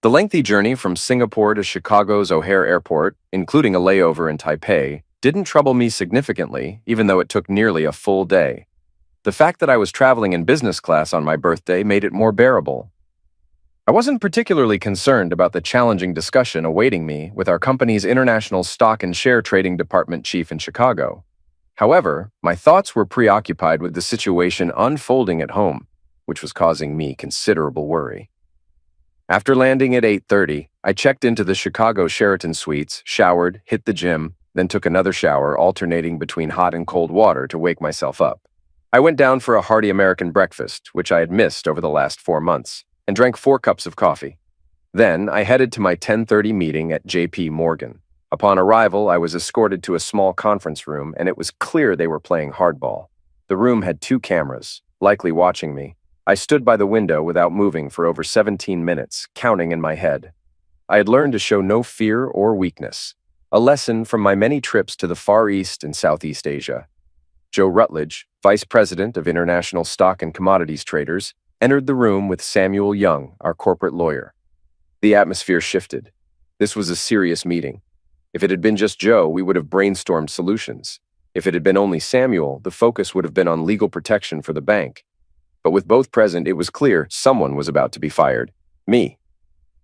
The lengthy journey from Singapore to Chicago's O'Hare Airport, including a layover in Taipei, didn't trouble me significantly, even though it took nearly a full day. The fact that I was traveling in business class on my birthday made it more bearable. I wasn't particularly concerned about the challenging discussion awaiting me with our company's international stock and share trading department chief in Chicago. However, my thoughts were preoccupied with the situation unfolding at home, which was causing me considerable worry. After landing at 8:30, I checked into the Chicago Sheraton Suites, showered, hit the gym, then took another shower, alternating between hot and cold water to wake myself up. I went down for a hearty American breakfast, which I had missed over the last 4 months, and drank 4 cups of coffee. Then, I headed to my 10:30 meeting at J.P. Morgan. Upon arrival, I was escorted to a small conference room, and it was clear they were playing hardball. The room had 2 cameras, likely watching me. I stood by the window without moving for over 17 minutes, counting in my head. I had learned to show no fear or weakness, a lesson from my many trips to the Far East and Southeast Asia. Joe Rutledge, Vice President of International Stock and Commodities Traders, entered the room with Samuel Young, our corporate lawyer. The atmosphere shifted. This was a serious meeting. If it had been just Joe, we would have brainstormed solutions. If it had been only Samuel, the focus would have been on legal protection for the bank. But with both present, it was clear someone was about to be fired. Me.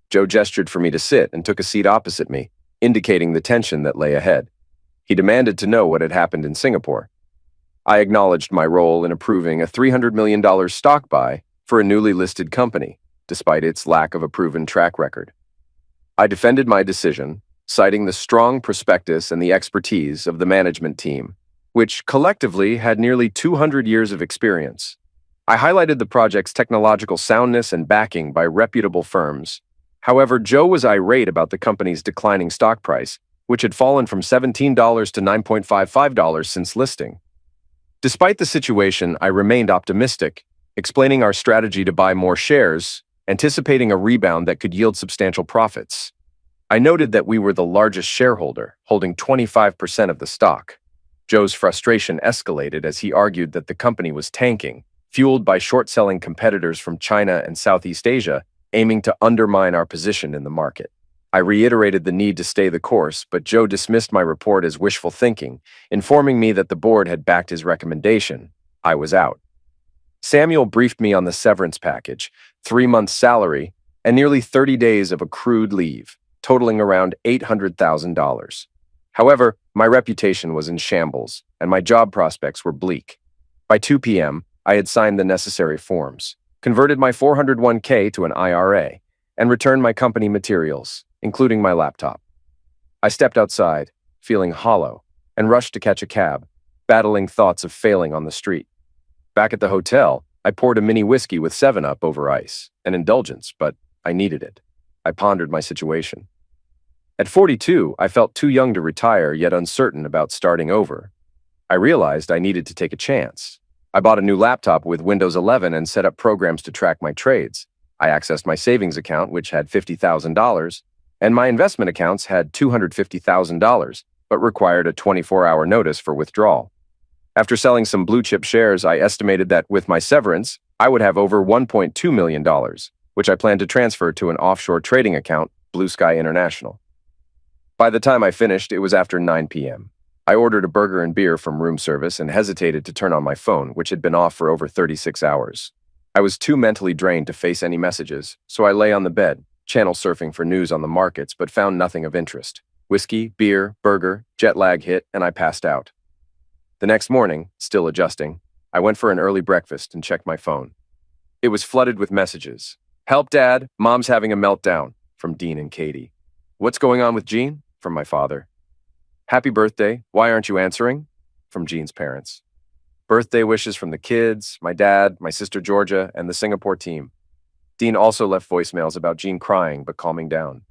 Joe gestured for me to sit and took a seat opposite me, indicating the tension that lay ahead. He demanded to know what had happened in Singapore. I acknowledged my role in approving a $300 million stock buy for a newly listed company, despite its lack of a proven track record. I defended my decision, citing the strong prospectus and the expertise of the management team, which collectively had nearly 200 years of experience. I highlighted the project's technological soundness and backing by reputable firms. However, Joe was irate about the company's declining stock price, which had fallen from $17 to $9.55 since listing. Despite the situation, I remained optimistic, explaining our strategy to buy more shares, anticipating a rebound that could yield substantial profits. I noted that we were the largest shareholder, holding 25% of the stock. Joe's frustration escalated as he argued that the company was tanking, fueled by short-selling competitors from China and Southeast Asia, aiming to undermine our position in the market. I reiterated the need to stay the course, but Joe dismissed my report as wishful thinking, informing me that the board had backed his recommendation. I was out. Samuel briefed me on the severance package, 3 months' salary, and nearly 30 days of accrued leave, totaling around $800,000. However, my reputation was in shambles, and my job prospects were bleak. By 2 p.m., I had signed the necessary forms, converted my 401k to an IRA, and returned my company materials, including my laptop. I stepped outside, feeling hollow, and rushed to catch a cab, battling thoughts of failing on the street. Back at the hotel, I poured a mini whiskey with 7-Up over ice, an indulgence, but I needed it. I pondered my situation. At 42, I felt too young to retire, yet uncertain about starting over. I realized I needed to take a chance. I bought a new laptop with Windows 11 and set up programs to track my trades. I accessed my savings account, which had $50,000, and my investment accounts had $250,000, but required a 24-hour notice for withdrawal. After selling some blue-chip shares, I estimated that with my severance, I would have over $1.2 million, which I planned to transfer to an offshore trading account, Blue Sky International. By the time I finished, it was after 9 p.m. I ordered a burger and beer from room service and hesitated to turn on my phone, which had been off for over 36 hours. I was too mentally drained to face any messages, so I lay on the bed, channel surfing for news on the markets, but found nothing of interest. Whiskey, beer, burger, jet lag hit, and I passed out. The next morning, still adjusting, I went for an early breakfast and checked my phone. It was flooded with messages. "Help, Dad, Mom's having a meltdown," from Dean and Katie. "What's going on with Jean?" from my father. "Happy birthday, why aren't you answering?" from Jean's parents. Birthday wishes from the kids, my dad, my sister Georgia, and the Singapore team. Dean also left voicemails about Jean crying but calming down.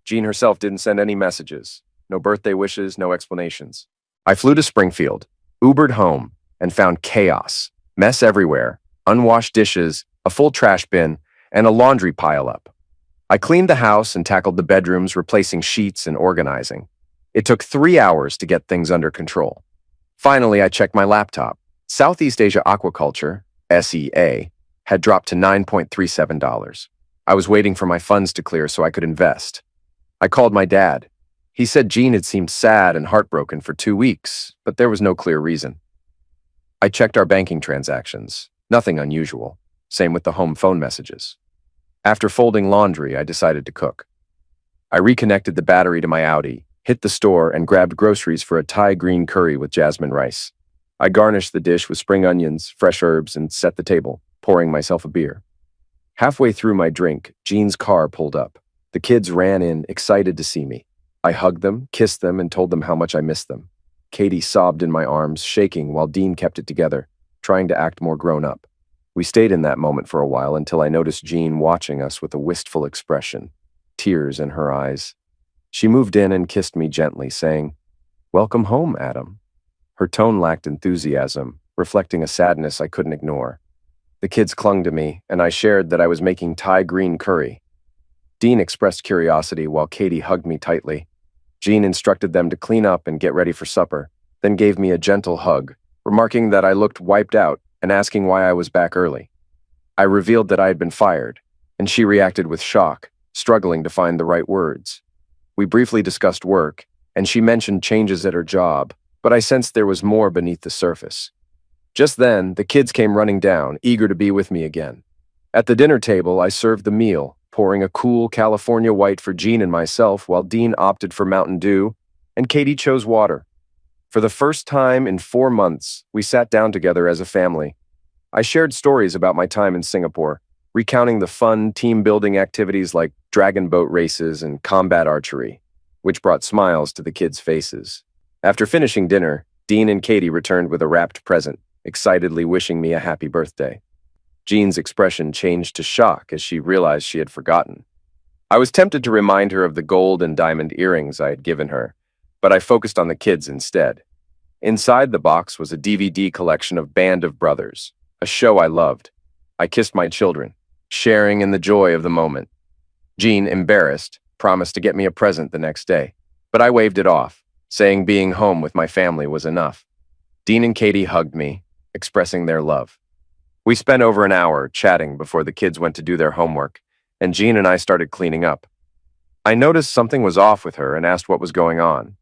Jean herself didn't send any messages. No birthday wishes, no explanations. I flew to Springfield, Ubered home, and found chaos, mess everywhere, unwashed dishes, a full trash bin, and a laundry pile-up. I cleaned the house and tackled the bedrooms, replacing sheets and organizing. It took 3 hours to get things under control. Finally, I checked my laptop. Southeast Asia Aquaculture, SEA, had dropped to $9.37. I was waiting for my funds to clear so I could invest. I called my dad. He said Jean had seemed sad and heartbroken for 2 weeks, but there was no clear reason. I checked our banking transactions. Nothing unusual. Same with the home phone messages. After folding laundry, I decided to cook. I reconnected the battery to my Audi, hit the store, and grabbed groceries for a Thai green curry with jasmine rice. I garnished the dish with spring onions, fresh herbs, and set the table, pouring myself a beer. Halfway through my drink, Jean's car pulled up. The kids ran in, excited to see me. I hugged them, kissed them, and told them how much I missed them. Katie sobbed in my arms, shaking, while Dean kept it together, trying to act more grown up. We stayed in that moment for a while until I noticed Jean watching us with a wistful expression, tears in her eyes. She moved in and kissed me gently, saying, "Welcome home, Adam." Her tone lacked enthusiasm, reflecting a sadness I couldn't ignore. The kids clung to me, and I shared that I was making Thai green curry. Dean expressed curiosity while Katie hugged me tightly. Jean instructed them to clean up and get ready for supper, then gave me a gentle hug, remarking that I looked wiped out and asking why I was back early. I revealed that I had been fired, and she reacted with shock, struggling to find the right words. We briefly discussed work, and she mentioned changes at her job, but I sensed there was more beneath the surface. Just then, the kids came running down, eager to be with me again. At the dinner table, I served the meal, pouring a cool California White for Jean and myself, while Dean opted for Mountain Dew, and Katie chose water. For the first time in 4 months, we sat down together as a family. I shared stories about my time in Singapore, recounting the fun team-building activities like dragon boat races and combat archery, which brought smiles to the kids' faces. After finishing dinner, Dean and Katie returned with a wrapped present, excitedly wishing me a happy birthday. Jean's expression changed to shock as she realized she had forgotten. I was tempted to remind her of the gold and diamond earrings I had given her, but I focused on the kids instead. Inside the box was a DVD collection of Band of Brothers, a show I loved. I kissed my children, sharing in the joy of the moment. Jean, embarrassed, promised to get me a present the next day, but I waved it off, saying being home with my family was enough. Dean and Katie hugged me, expressing their love. We spent over an hour chatting before the kids went to do their homework, and Jean and I started cleaning up. I noticed something was off with her and asked what was going on.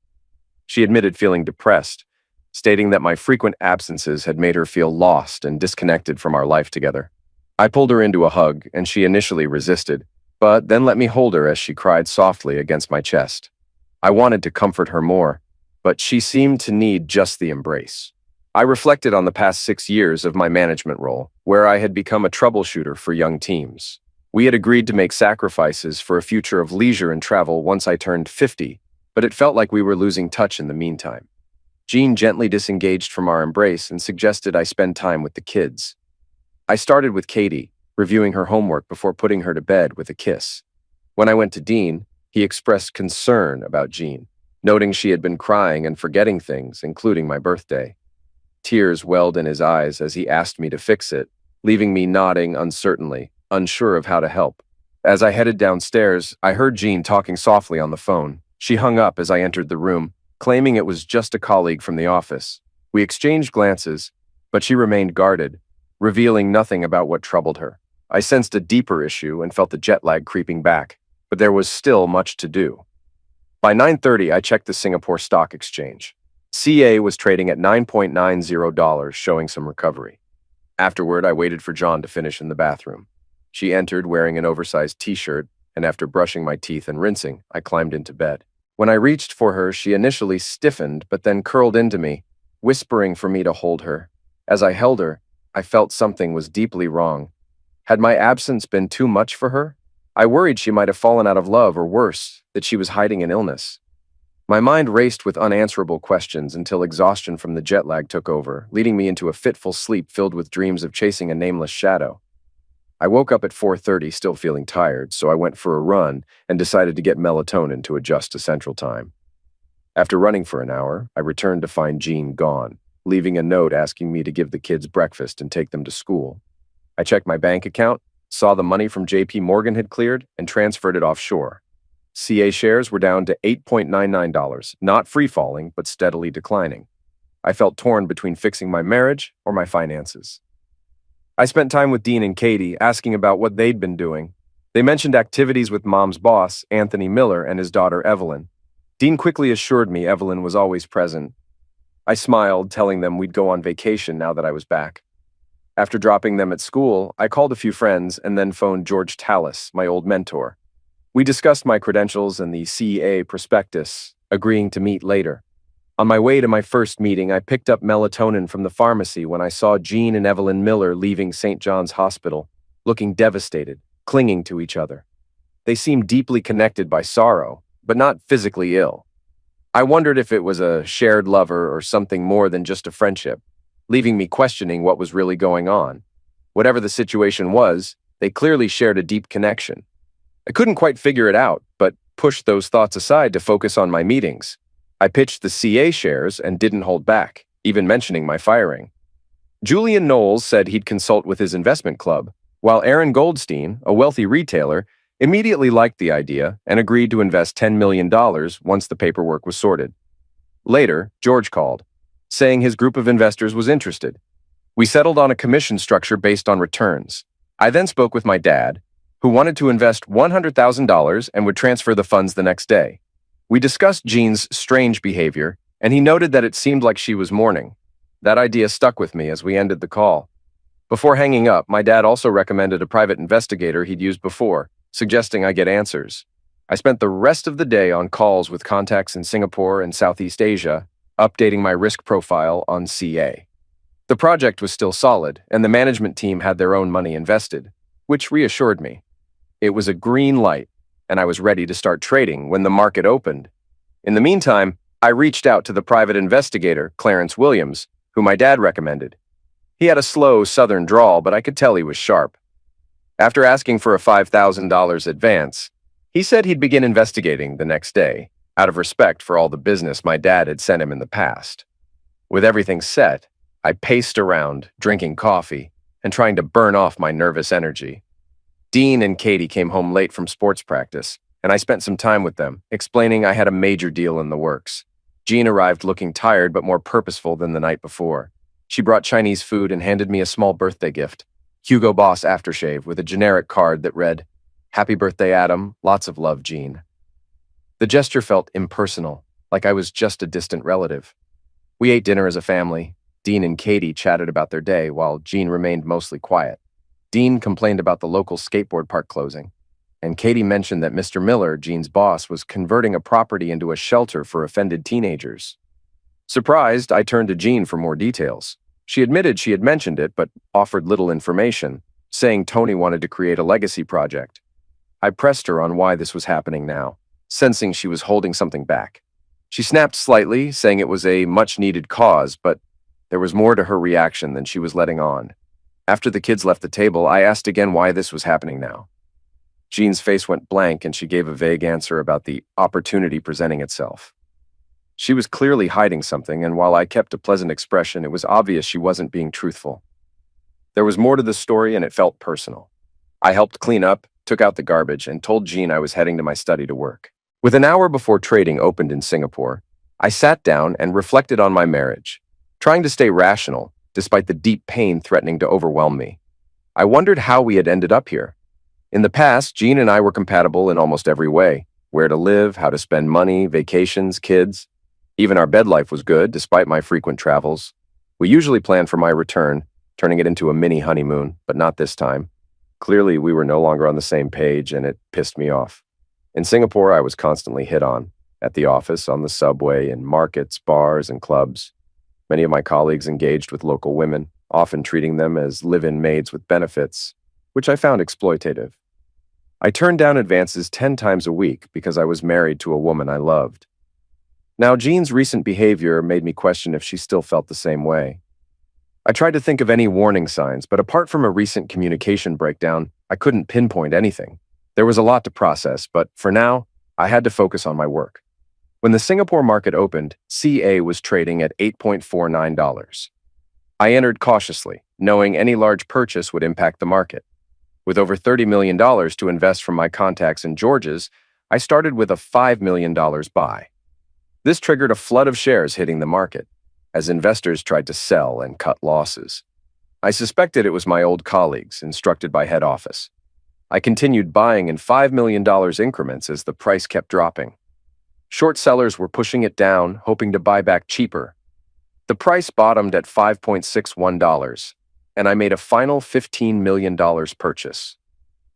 She admitted feeling depressed, stating that my frequent absences had made her feel lost and disconnected from our life together. I pulled her into a hug, and she initially resisted, but then let me hold her as she cried softly against my chest. I wanted to comfort her more, but she seemed to need just the embrace. I reflected on the past 6 years of my management role, where I had become a troubleshooter for young teams. We had agreed to make sacrifices for a future of leisure and travel once I turned 50, but it felt like we were losing touch in the meantime. Jean gently disengaged from our embrace and suggested I spend time with the kids. I started with Katie, reviewing her homework before putting her to bed with a kiss. When I went to Dean, he expressed concern about Jean, noting she had been crying and forgetting things, including my birthday. Tears welled in his eyes as he asked me to fix it, leaving me nodding uncertainly, unsure of how to help. As I headed downstairs, I heard Jean talking softly on the phone. She hung up as I entered the room, claiming it was just a colleague from the office. We exchanged glances, but she remained guarded, revealing nothing about what troubled her. I sensed a deeper issue and felt the jet lag creeping back, but there was still much to do. By 9:30, I checked the Singapore Stock Exchange. CA was trading at $9.90, showing some recovery. Afterward, I waited for John to finish in the bathroom. She entered wearing an oversized t-shirt, and after brushing my teeth and rinsing, I climbed into bed. When I reached for her, she initially stiffened, but then curled into me, whispering for me to hold her. As I held her, I felt something was deeply wrong. Had my absence been too much for her? I worried she might have fallen out of love, or worse, that she was hiding an illness. My mind raced with unanswerable questions until exhaustion from the jet lag took over, leading me into a fitful sleep filled with dreams of chasing a nameless shadow. I woke up at 4:30, still feeling tired, so I went for a run and decided to get melatonin to adjust to Central Time. After running for an hour, I returned to find Jean gone, leaving a note asking me to give the kids breakfast and take them to school. I checked my bank account, saw the money from JP Morgan had cleared, and transferred it offshore. CA shares were down to $8.99, not free-falling, but steadily declining. I felt torn between fixing my marriage or my finances. I spent time with Dean and Katie, asking about what they'd been doing. They mentioned activities with Mom's boss, Anthony Miller, and his daughter, Evelyn. Dean quickly assured me Evelyn was always present. I smiled, telling them we'd go on vacation now that I was back. After dropping them at school, I called a few friends and then phoned George Tallis, my old mentor. We discussed my credentials and the CA prospectus, agreeing to meet later. On my way to my first meeting, I picked up melatonin from the pharmacy when I saw Jean and Evelyn Miller leaving St. John's Hospital, looking devastated, clinging to each other. They seemed deeply connected by sorrow, but not physically ill. I wondered if it was a shared lover or something more than just a friendship, leaving me questioning what was really going on. Whatever the situation was, they clearly shared a deep connection. I couldn't quite figure it out, but pushed those thoughts aside to focus on my meetings. I pitched the CA shares and didn't hold back, even mentioning my firing. Julian Knowles said he'd consult with his investment club, while Aaron Goldstein, a wealthy retailer, immediately liked the idea and agreed to invest $10 million once the paperwork was sorted. Later, George called, saying his group of investors was interested. We settled on a commission structure based on returns. I then spoke with my dad, who wanted to invest $100,000 and would transfer the funds the next day. We discussed Jean's strange behavior, and he noted that it seemed like she was mourning. That idea stuck with me as we ended the call. Before hanging up, my dad also recommended a private investigator he'd used before, suggesting I get answers. I spent the rest of the day on calls with contacts in Singapore and Southeast Asia, updating my risk profile on CA. The project was still solid, and the management team had their own money invested, which reassured me. It was a green light, and I was ready to start trading when the market opened. In the meantime, I reached out to the private investigator, Clarence Williams, who my dad recommended. He had a slow southern drawl, but I could tell he was sharp. After asking for a $5,000 advance, he said he'd begin investigating the next day, out of respect for all the business my dad had sent him in the past. With everything set, I paced around, drinking coffee, and trying to burn off my nervous energy. Dean and Katie came home late from sports practice, and I spent some time with them, explaining I had a major deal in the works. Jean arrived looking tired but more purposeful than the night before. She brought Chinese food and handed me a small birthday gift, Hugo Boss aftershave with a generic card that read, "Happy birthday, Adam. Lots of love, Jean." The gesture felt impersonal, like I was just a distant relative. We ate dinner as a family. Dean and Katie chatted about their day, while Jean remained mostly quiet. Dean complained about the local skateboard park closing, and Katie mentioned that Mr. Miller, Jean's boss, was converting a property into a shelter for offended teenagers. Surprised, I turned to Jean for more details. She admitted she had mentioned it, but offered little information, saying Tony wanted to create a legacy project. I pressed her on why this was happening now, sensing she was holding something back. She snapped slightly, saying it was a much-needed cause, but there was more to her reaction than she was letting on. After the kids left the table, I asked again why this was happening now. Jean's face went blank, and she gave a vague answer about the opportunity presenting itself. She was clearly hiding something, and while I kept a pleasant expression, it was obvious she wasn't being truthful. There was more to the story, and it felt personal. I helped clean up, took out the garbage, and told Jean I was heading to my study to work. With an hour before trading opened in Singapore, I sat down and reflected on my marriage, trying to stay rational, despite the deep pain threatening to overwhelm me. I wondered how we had ended up here. In the past, Jean and I were compatible in almost every way: where to live, how to spend money, vacations, kids. Even our bed life was good, despite my frequent travels. We usually planned for my return, turning it into a mini honeymoon, but not this time. Clearly, we were no longer on the same page, and it pissed me off. In Singapore, I was constantly hit on, at the office, on the subway, in markets, bars, and clubs. Many of my colleagues engaged with local women, often treating them as live-in maids with benefits, which I found exploitative. I turned down advances 10 times a week because I was married to a woman I loved. Now, Jean's recent behavior made me question if she still felt the same way. I tried to think of any warning signs, but apart from a recent communication breakdown, I couldn't pinpoint anything. There was a lot to process, but for now, I had to focus on my work. When the Singapore market opened, CA was trading at $8.49. I entered cautiously, knowing any large purchase would impact the market. With over $30 million to invest from my contacts in George's, I started with a $5 million buy. This triggered a flood of shares hitting the market, as investors tried to sell and cut losses. I suspected it was my old colleagues, instructed by head office. I continued buying in $5 million increments as the price kept dropping. Short sellers were pushing it down, hoping to buy back cheaper. The price bottomed at $5.61, and I made a final $15 million purchase.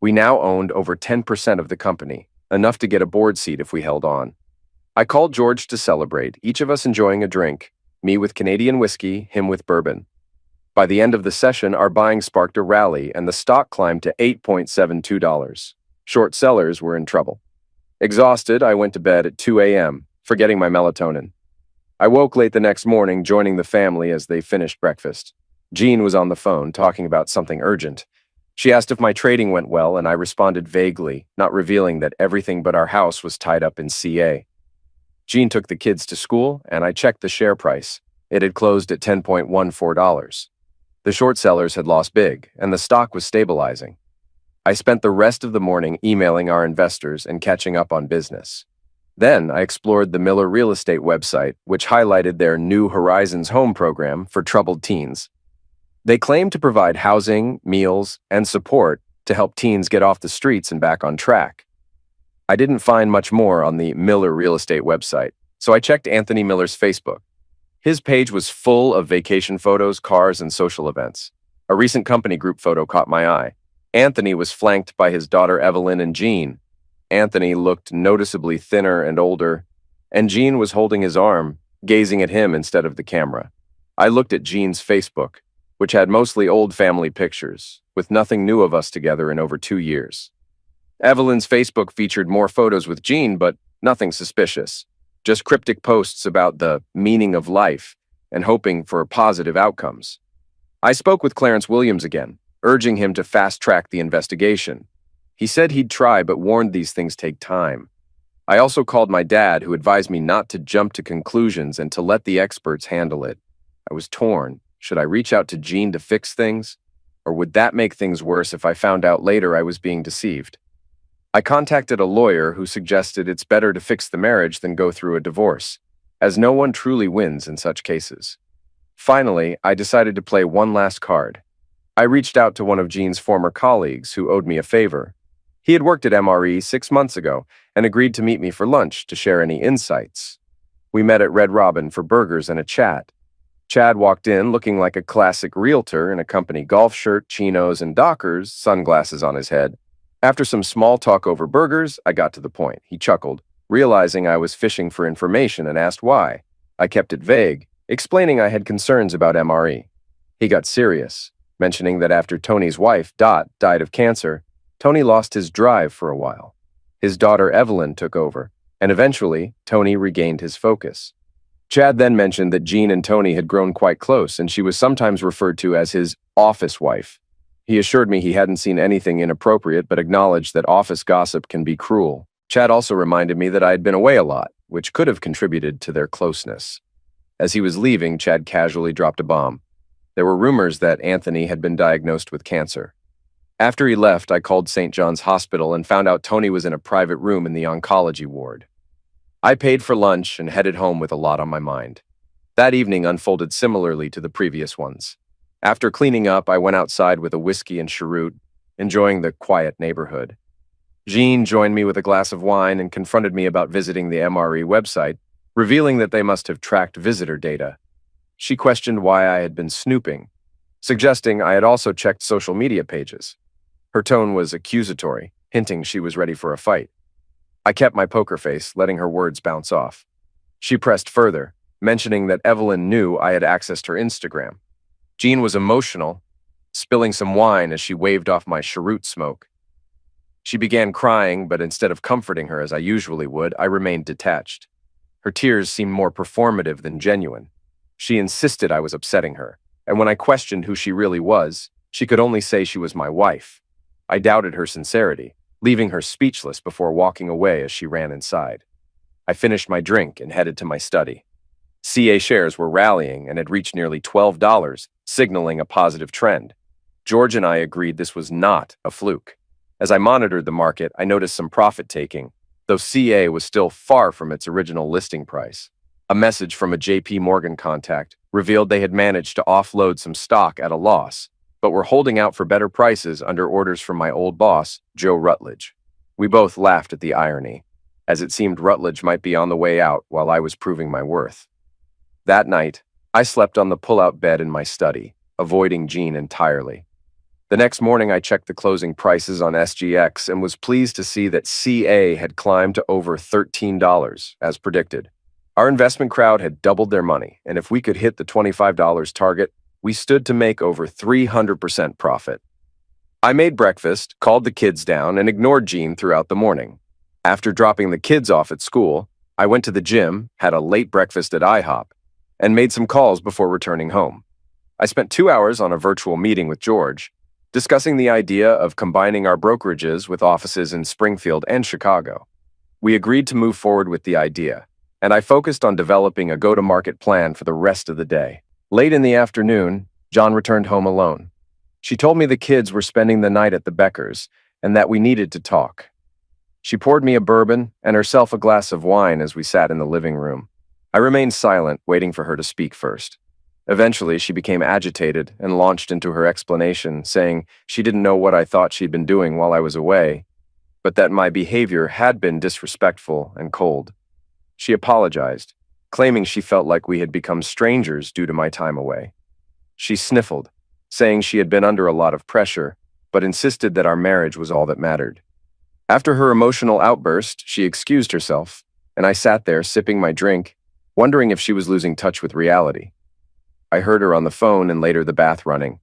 We now owned over 10% of the company, enough to get a board seat if we held on. I called George to celebrate, each of us enjoying a drink, me with Canadian whiskey, him with bourbon. By the end of the session, our buying sparked a rally and the stock climbed to $8.72. Short sellers were in trouble. Exhausted, I went to bed at 2 a.m., forgetting my melatonin. I woke late the next morning, joining the family as they finished breakfast. Jean was on the phone, talking about something urgent. She asked if my trading went well, and I responded vaguely, not revealing that everything but our house was tied up in CA. Jean took the kids to school, and I checked the share price. It had closed at $10.14. The short sellers had lost big, and the stock was stabilizing. I spent the rest of the morning emailing our investors and catching up on business. Then I explored the Miller Real Estate website, which highlighted their New Horizons home program for troubled teens. They claimed to provide housing, meals, and support to help teens get off the streets and back on track. I didn't find much more on the Miller Real Estate website, so I checked Anthony Miller's Facebook. His page was full of vacation photos, cars, and social events. A recent company group photo caught my eye. Anthony was flanked by his daughter Evelyn and Jean. Anthony looked noticeably thinner and older, and Jean was holding his arm, gazing at him instead of the camera. I looked at Jean's Facebook, which had mostly old family pictures, with nothing new of us together in over 2 years. Evelyn's Facebook featured more photos with Jean, but nothing suspicious. Just cryptic posts about the meaning of life and hoping for positive outcomes. I spoke with Clarence Williams again, urging him to fast-track the investigation. He said he'd try, but warned these things take time. I also called my dad, who advised me not to jump to conclusions and to let the experts handle it. I was torn. Should I reach out to Jean to fix things? Or would that make things worse if I found out later I was being deceived? I contacted a lawyer who suggested it's better to fix the marriage than go through a divorce, as no one truly wins in such cases. Finally, I decided to play one last card. I reached out to one of Jean's former colleagues who owed me a favor. He had worked at MRE 6 months ago and agreed to meet me for lunch to share any insights. We met at Red Robin for burgers and a chat. Chad walked in looking like a classic realtor in a company golf shirt, chinos, and Dockers, sunglasses on his head. After some small talk over burgers, I got to the point. He chuckled, realizing I was fishing for information, and asked why. I kept it vague, explaining I had concerns about MRE. He got serious, mentioning that after Tony's wife, Dot, died of cancer, Tony lost his drive for a while. His daughter Evelyn took over, and eventually, Tony regained his focus. Chad then mentioned that Jean and Tony had grown quite close, and she was sometimes referred to as his office wife. He assured me he hadn't seen anything inappropriate, but acknowledged that office gossip can be cruel. Chad also reminded me that I had been away a lot, which could have contributed to their closeness. As he was leaving, Chad casually dropped a bomb. There were rumors that Anthony had been diagnosed with cancer. After he left, I called St. John's Hospital and found out Tony was in a private room in the oncology ward. I paid for lunch and headed home with a lot on my mind. That evening unfolded similarly to the previous ones. After cleaning up, I went outside with a whiskey and cheroot, enjoying the quiet neighborhood. Jean joined me with a glass of wine and confronted me about visiting the MRE website, revealing that they must have tracked visitor data. She questioned why I had been snooping, suggesting I had also checked social media pages. Her tone was accusatory, hinting she was ready for a fight. I kept my poker face, letting her words bounce off. She pressed further, mentioning that Evelyn knew I had accessed her Instagram. Jean was emotional, spilling some wine as she waved off my cheroot smoke. She began crying, but instead of comforting her as I usually would, I remained detached. Her tears seemed more performative than genuine. She insisted I was upsetting her, and when I questioned who she really was, she could only say she was my wife. I doubted her sincerity, leaving her speechless before walking away as she ran inside. I finished my drink and headed to my study. CA shares were rallying and had reached nearly $12, signaling a positive trend. George and I agreed this was not a fluke. As I monitored the market, I noticed some profit-taking, though CA was still far from its original listing price. A message from a JP Morgan contact revealed they had managed to offload some stock at a loss, but were holding out for better prices under orders from my old boss, Joe Rutledge. We both laughed at the irony, as it seemed Rutledge might be on the way out while I was proving my worth. That night, I slept on the pull-out bed in my study, avoiding Jean entirely. The next morning, I checked the closing prices on SGX and was pleased to see that CA had climbed to over $13, as predicted. Our investment crowd had doubled their money, and if we could hit the $25 target, we stood to make over 300% profit. I made breakfast, called the kids down, and ignored Jean throughout the morning. After dropping the kids off at school, I went to the gym, had a late breakfast at IHOP, and made some calls before returning home. I spent 2 hours on a virtual meeting with George, discussing the idea of combining our brokerages with offices in Springfield and Chicago. We agreed to move forward with the idea, and I focused on developing a go-to-market plan for the rest of the day. Late in the afternoon, John returned home alone. She told me the kids were spending the night at the Beckers and that we needed to talk. She poured me a bourbon and herself a glass of wine as we sat in the living room. I remained silent, waiting for her to speak first. Eventually, she became agitated and launched into her explanation, saying she didn't know what I thought she'd been doing while I was away, but that my behavior had been disrespectful and cold. She apologized, claiming she felt like we had become strangers due to my time away. She sniffled, saying she had been under a lot of pressure, but insisted that our marriage was all that mattered. After her emotional outburst, she excused herself, and I sat there sipping my drink, wondering if she was losing touch with reality. I heard her on the phone and later the bath running.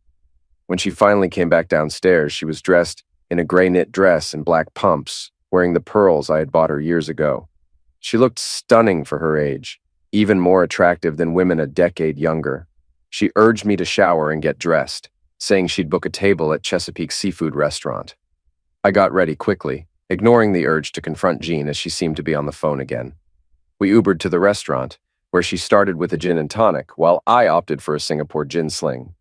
When she finally came back downstairs, she was dressed in a gray knit dress and black pumps, wearing the pearls I had bought her years ago. She looked stunning for her age, even more attractive than women a decade younger. She urged me to shower and get dressed, saying she'd book a table at Chesapeake Seafood Restaurant. I got ready quickly, ignoring the urge to confront Jean as she seemed to be on the phone again. We Ubered to the restaurant, where she started with a gin and tonic, while I opted for a Singapore gin sling.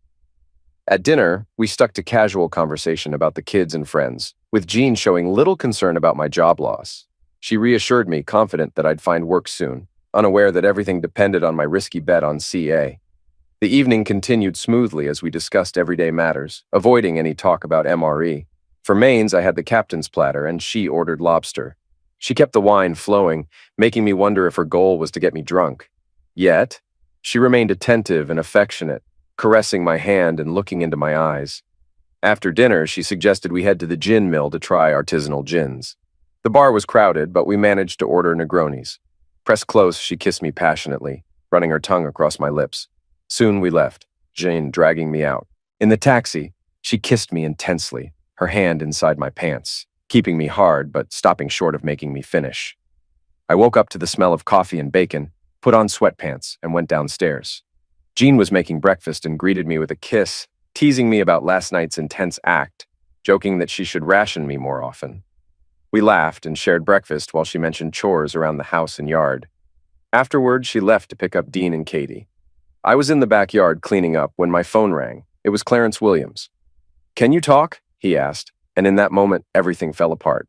At dinner, we stuck to casual conversation about the kids and friends, with Jean showing little concern about my job loss. She reassured me, confident that I'd find work soon, unaware that everything depended on my risky bet on CA. The evening continued smoothly as we discussed everyday matters, avoiding any talk about MRE. For mains, I had the captain's platter, and she ordered lobster. She kept the wine flowing, making me wonder if her goal was to get me drunk. Yet, she remained attentive and affectionate, caressing my hand and looking into my eyes. After dinner, she suggested we head to the gin mill to try artisanal gins. The bar was crowded, but we managed to order Negronis. Pressed close, she kissed me passionately, running her tongue across my lips. Soon we left, Jean dragging me out. In the taxi, she kissed me intensely, her hand inside my pants, keeping me hard but stopping short of making me finish. I woke up to the smell of coffee and bacon, put on sweatpants, and went downstairs. Jean was making breakfast and greeted me with a kiss, teasing me about last night's intense act, joking that she should ration me more often. We laughed and shared breakfast while she mentioned chores around the house and yard. Afterward, she left to pick up Dean and Katie. I was in the backyard cleaning up when my phone rang. It was Clarence Williams. "Can you talk?" he asked, and in that moment, everything fell apart.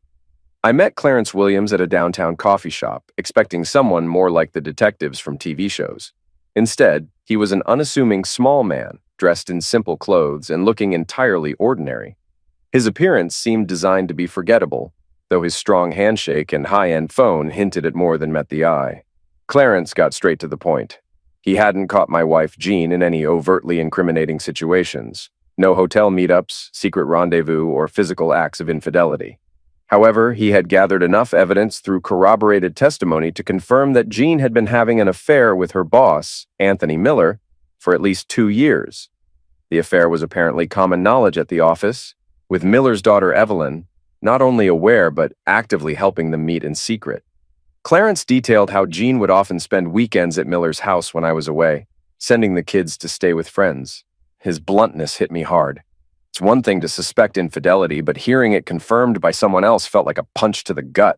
I met Clarence Williams at a downtown coffee shop, expecting someone more like the detectives from TV shows. Instead, he was an unassuming small man, dressed in simple clothes and looking entirely ordinary. His appearance seemed designed to be forgettable, though his strong handshake and high-end phone hinted at more than met the eye. Clarence got straight to the point. He hadn't caught my wife Jean in any overtly incriminating situations. No hotel meetups, secret rendezvous, or physical acts of infidelity. However, he had gathered enough evidence through corroborated testimony to confirm that Jean had been having an affair with her boss, Anthony Miller, for at least 2 years. The affair was apparently common knowledge at the office, with Miller's daughter Evelyn not only aware but actively helping them meet in secret. Clarence detailed how Jean would often spend weekends at Miller's house when I was away, sending the kids to stay with friends. His bluntness hit me hard. It's one thing to suspect infidelity, but hearing it confirmed by someone else felt like a punch to the gut.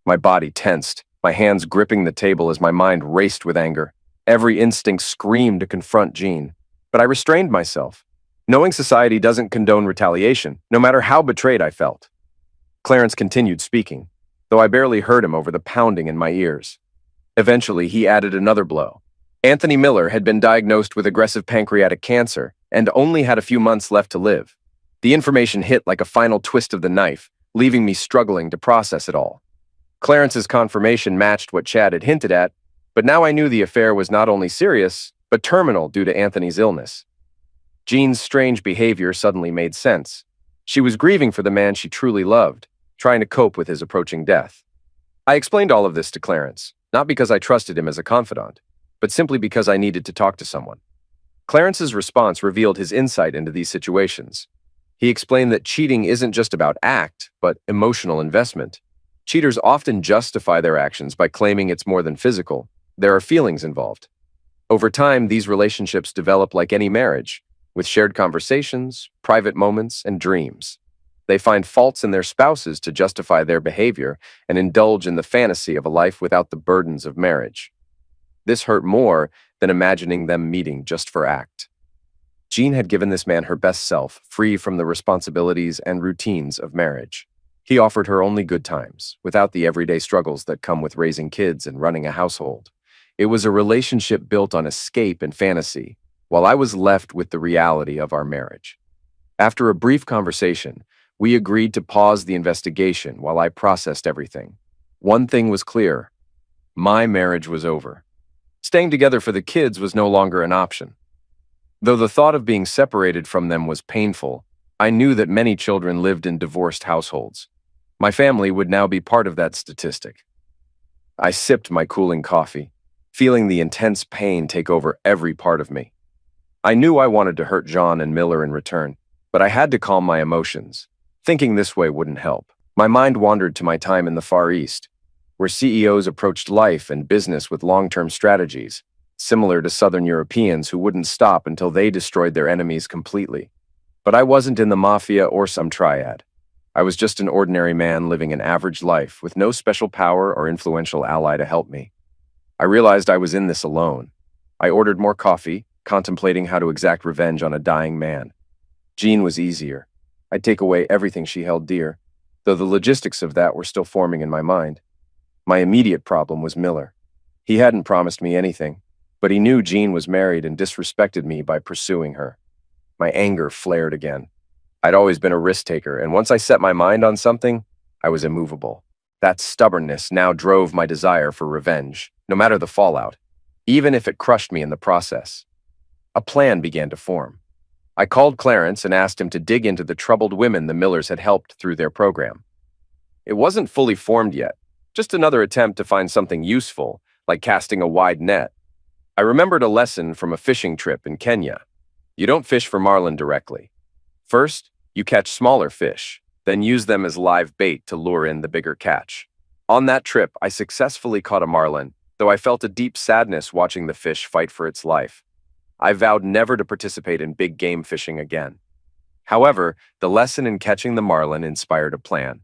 My body tensed, my hands gripping the table as my mind raced with anger. Every instinct screamed to confront Jean, but I restrained myself, knowing society doesn't condone retaliation, no matter how betrayed I felt. Clarence continued speaking, though I barely heard him over the pounding in my ears. Eventually, he added another blow. Anthony Miller had been diagnosed with aggressive pancreatic cancer, and only had a few months left to live. The information hit like a final twist of the knife, leaving me struggling to process it all. Clarence's confirmation matched what Chad had hinted at, but now I knew the affair was not only serious, but terminal due to Anthony's illness. Jean's strange behavior suddenly made sense. She was grieving for the man she truly loved, trying to cope with his approaching death. I explained all of this to Clarence, not because I trusted him as a confidant, but simply because I needed to talk to someone. Clarence's response revealed his insight into these situations. He explained that cheating isn't just about act, but emotional investment. Cheaters often justify their actions by claiming it's more than physical. There are feelings involved. Over time, these relationships develop like any marriage, with shared conversations, private moments, and dreams. They find faults in their spouses to justify their behavior and indulge in the fantasy of a life without the burdens of marriage. This hurt more than imagining them meeting just for act. Jean had given this man her best self, free from the responsibilities and routines of marriage. He offered her only good times, without the everyday struggles that come with raising kids and running a household. It was a relationship built on escape and fantasy, while I was left with the reality of our marriage. After a brief conversation, we agreed to pause the investigation while I processed everything. One thing was clear: my marriage was over. Staying together for the kids was no longer an option. Though the thought of being separated from them was painful, I knew that many children lived in divorced households. My family would now be part of that statistic. I sipped my cooling coffee, feeling the intense pain take over every part of me. I knew I wanted to hurt John and Miller in return, but I had to calm my emotions. Thinking this way wouldn't help. My mind wandered to my time in the Far East, where CEOs approached life and business with long-term strategies, similar to Southern Europeans who wouldn't stop until they destroyed their enemies completely. But I wasn't in the mafia or some triad. I was just an ordinary man living an average life with no special power or influential ally to help me. I realized I was in this alone. I ordered more coffee, contemplating how to exact revenge on a dying man. Jean was easier. I'd take away everything she held dear, though the logistics of that were still forming in my mind. My immediate problem was Miller. He hadn't promised me anything, but he knew Jean was married and disrespected me by pursuing her. My anger flared again. I'd always been a risk-taker, and once I set my mind on something, I was immovable. That stubbornness now drove my desire for revenge, no matter the fallout, even if it crushed me in the process. A plan began to form. I called Clarence and asked him to dig into the troubled women the Millers had helped through their program. It wasn't fully formed yet, just another attempt to find something useful, like casting a wide net. I remembered a lesson from a fishing trip in Kenya. You don't fish for marlin directly. First, you catch smaller fish, then use them as live bait to lure in the bigger catch. On that trip, I successfully caught a marlin, though I felt a deep sadness watching the fish fight for its life. I vowed never to participate in big game fishing again. However, the lesson in catching the marlin inspired a plan.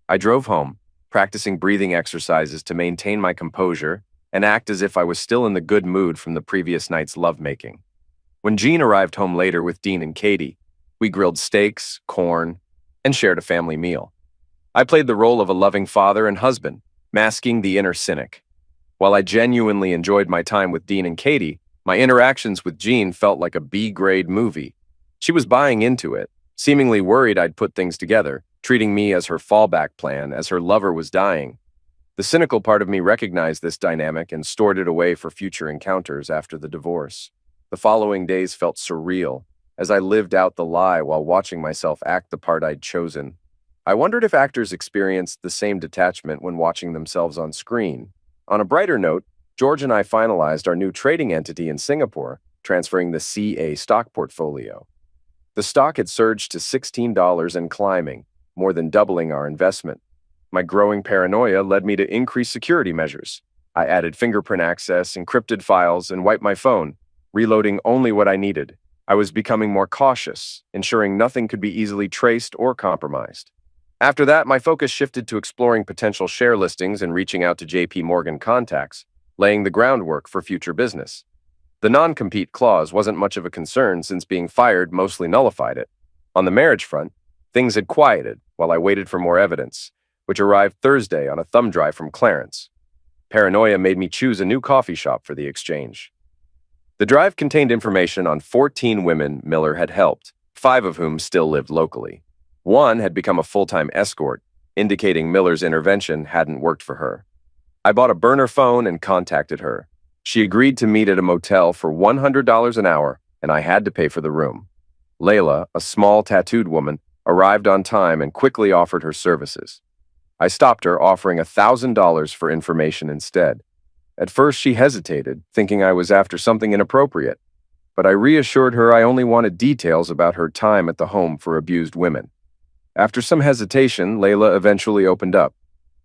I drove home, practicing breathing exercises to maintain my composure and act as if I was still in the good mood from the previous night's lovemaking. When Jean arrived home later with Dean and Katie, we grilled steaks, corn, and shared a family meal. I played the role of a loving father and husband, masking the inner cynic. While I genuinely enjoyed my time with Dean and Katie, my interactions with Jean felt like a B-grade movie. She was buying into it, seemingly worried I'd put things together, treating me as her fallback plan as her lover was dying. The cynical part of me recognized this dynamic and stored it away for future encounters after the divorce. The following days felt surreal, as I lived out the lie while watching myself act the part I'd chosen. I wondered if actors experienced the same detachment when watching themselves on screen. On a brighter note, George and I finalized our new trading entity in Singapore, transferring the CA stock portfolio. The stock had surged to $16 and climbing, more than doubling our investment. My growing paranoia led me to increase security measures. I added fingerprint access, encrypted files, and wiped my phone, reloading only what I needed. I was becoming more cautious, ensuring nothing could be easily traced or compromised. After that, my focus shifted to exploring potential share listings and reaching out to JP Morgan contacts, laying the groundwork for future business. The non-compete clause wasn't much of a concern since being fired mostly nullified it. On the marriage front, things had quieted while I waited for more evidence, which arrived Thursday on a thumb drive from Clarence. Paranoia made me choose a new coffee shop for the exchange. The drive contained information on 14 women Miller had helped, 5 of whom still lived locally. One had become a full-time escort, indicating Miller's intervention hadn't worked for her. I bought a burner phone and contacted her. She agreed to meet at a motel for $100 an hour, and I had to pay for the room. Layla, a small tattooed woman, arrived on time and quickly offered her services. I stopped her, offering $1,000 for information instead. At first, she hesitated, thinking I was after something inappropriate, but I reassured her I only wanted details about her time at the home for abused women. After some hesitation, Layla eventually opened up.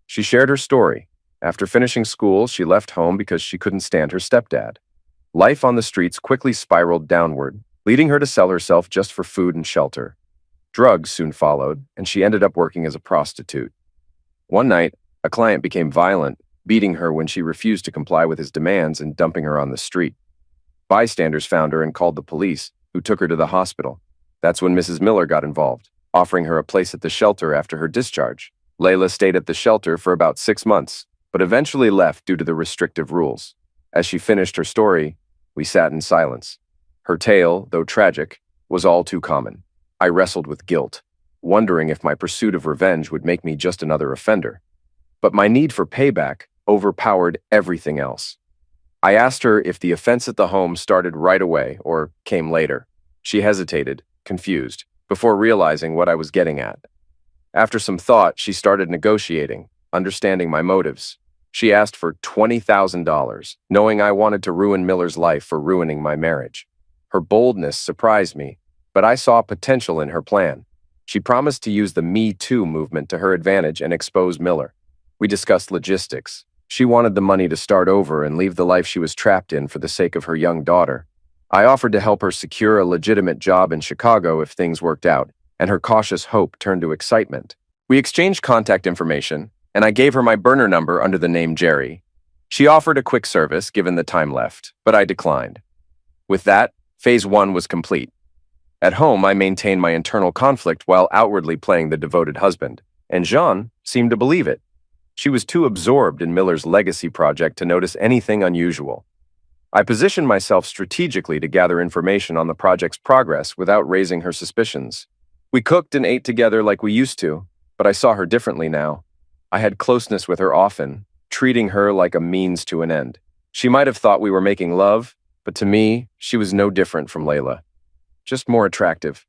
She shared her story. After finishing school, she left home because she couldn't stand her stepdad. Life on the streets quickly spiraled downward, leading her to sell herself just for food and shelter. Drugs soon followed, and she ended up working as a prostitute. One night, a client became violent, beating her when she refused to comply with his demands and dumping her on the street. Bystanders found her and called the police, who took her to the hospital. That's when Mrs. Miller got involved, offering her a place at the shelter after her discharge. Layla stayed at the shelter for about 6 months, but eventually left due to the restrictive rules. As she finished her story, we sat in silence. Her tale, though tragic, was all too common. I wrestled with guilt, wondering if my pursuit of revenge would make me just another offender. But my need for payback overpowered everything else. I asked her if the offense at the home started right away or came later. She hesitated, confused, before realizing what I was getting at. After some thought, she started negotiating, understanding my motives. She asked for $20,000, knowing I wanted to ruin Miller's life for ruining my marriage. Her boldness surprised me, but I saw potential in her plan. She promised to use the Me Too movement to her advantage and expose Miller. We discussed logistics. She wanted the money to start over and leave the life she was trapped in for the sake of her young daughter. I offered to help her secure a legitimate job in Chicago if things worked out, and her cautious hope turned to excitement. We exchanged contact information, and I gave her my burner number under the name Jerry. She offered a quick service given the time left, but I declined. With that, phase 1 was complete. At home, I maintained my internal conflict while outwardly playing the devoted husband, and Jean seemed to believe it. She was too absorbed in Miller's legacy project to notice anything unusual. I positioned myself strategically to gather information on the project's progress without raising her suspicions. We cooked and ate together like we used to, but I saw her differently now. I had closeness with her often, treating her like a means to an end. She might have thought we were making love, but to me, she was no different from Layla. Just more attractive.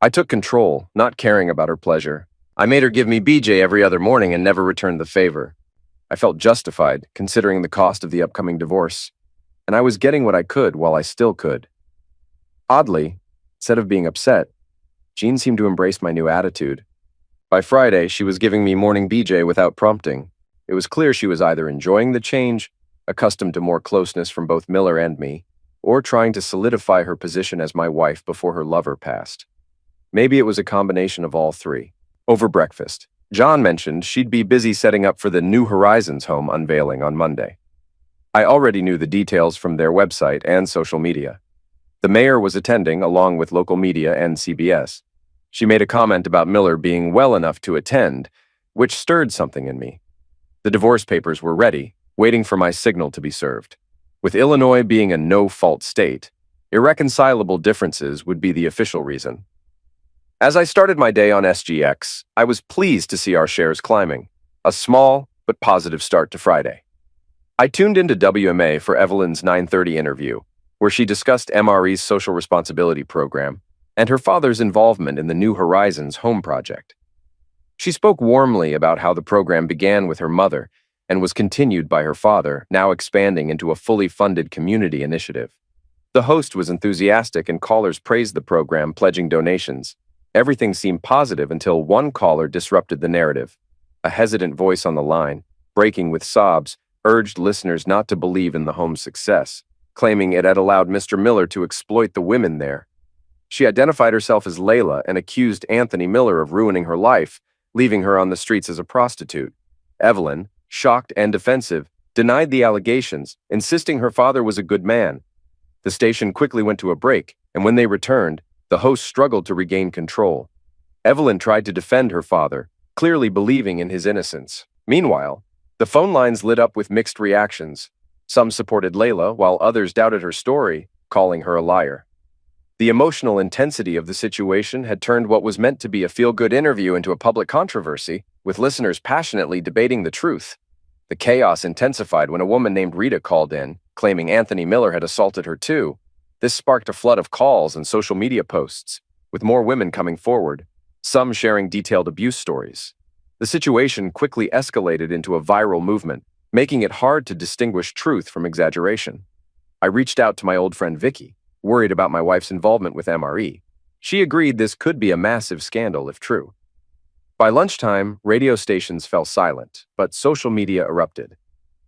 I took control, not caring about her pleasure. I made her give me BJ every other morning and never returned the favor. I felt justified, considering the cost of the upcoming divorce. And I was getting what I could while I still could. Oddly, instead of being upset, Jean seemed to embrace my new attitude. By Friday, she was giving me morning BJ without prompting. It was clear she was either enjoying the change, accustomed to more closeness from both Miller and me, or trying to solidify her position as my wife before her lover passed. Maybe it was a combination of all three. Over breakfast, John mentioned she'd be busy setting up for the New Horizons home unveiling on Monday. I already knew the details from their website and social media. The mayor was attending along with local media and CBS. She made a comment about Miller being well enough to attend, which stirred something in me. The divorce papers were ready, waiting for my signal to be served. With Illinois being a no-fault state, irreconcilable differences would be the official reason. As I started my day on SGX, I was pleased to see our shares climbing, a small but positive start to Friday. I tuned into WMA for Evelyn's 9:30 interview, where she discussed MRE's social responsibility program and her father's involvement in the New Horizons home project. She spoke warmly about how the program began with her mother and was continued by her father, now expanding into a fully funded community initiative. The host was enthusiastic and callers praised the program, pledging donations. Everything seemed positive until one caller disrupted the narrative. A hesitant voice on the line, breaking with sobs, urged listeners not to believe in the home's success, claiming it had allowed Mr. Miller to exploit the women there. She identified herself as Layla and accused Anthony Miller of ruining her life, leaving her on the streets as a prostitute. Evelyn, shocked and defensive, denied the allegations, insisting her father was a good man. The station quickly went to a break, and when they returned, the host struggled to regain control. Evelyn tried to defend her father, clearly believing in his innocence. Meanwhile, the phone lines lit up with mixed reactions. Some supported Layla, while others doubted her story, calling her a liar. The emotional intensity of the situation had turned what was meant to be a feel-good interview into a public controversy, with listeners passionately debating the truth. The chaos intensified when a woman named Rita called in, claiming Anthony Miller had assaulted her too. This sparked a flood of calls and social media posts, with more women coming forward, some sharing detailed abuse stories. The situation quickly escalated into a viral movement, making it hard to distinguish truth from exaggeration. I reached out to my old friend Vicky, worried about my wife's involvement with MRE. She agreed this could be a massive scandal if true. By lunchtime, radio stations fell silent, but social media erupted.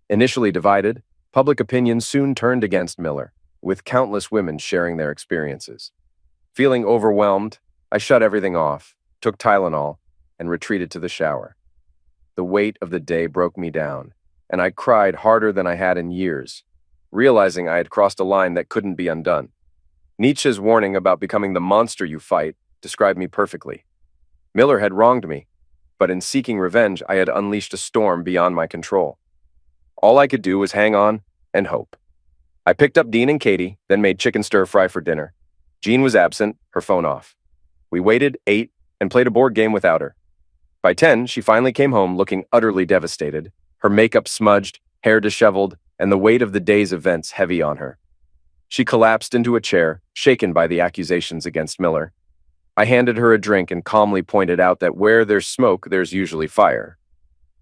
Initially divided, public opinion soon turned against Miller, with countless women sharing their experiences. Feeling overwhelmed, I shut everything off, took Tylenol, and retreated to the shower. The weight of the day broke me down, and I cried harder than I had in years, realizing I had crossed a line that couldn't be undone. Nietzsche's warning about becoming the monster you fight described me perfectly. Miller had wronged me, but in seeking revenge, I had unleashed a storm beyond my control. All I could do was hang on and hope. I picked up Dean and Katie, then made chicken stir-fry for dinner. Jean was absent, her phone off. We waited, ate, and played a board game without her. By 10, she finally came home looking utterly devastated, her makeup smudged, hair disheveled, and the weight of the day's events heavy on her. She collapsed into a chair, shaken by the accusations against Miller. I handed her a drink and calmly pointed out that where there's smoke, there's usually fire.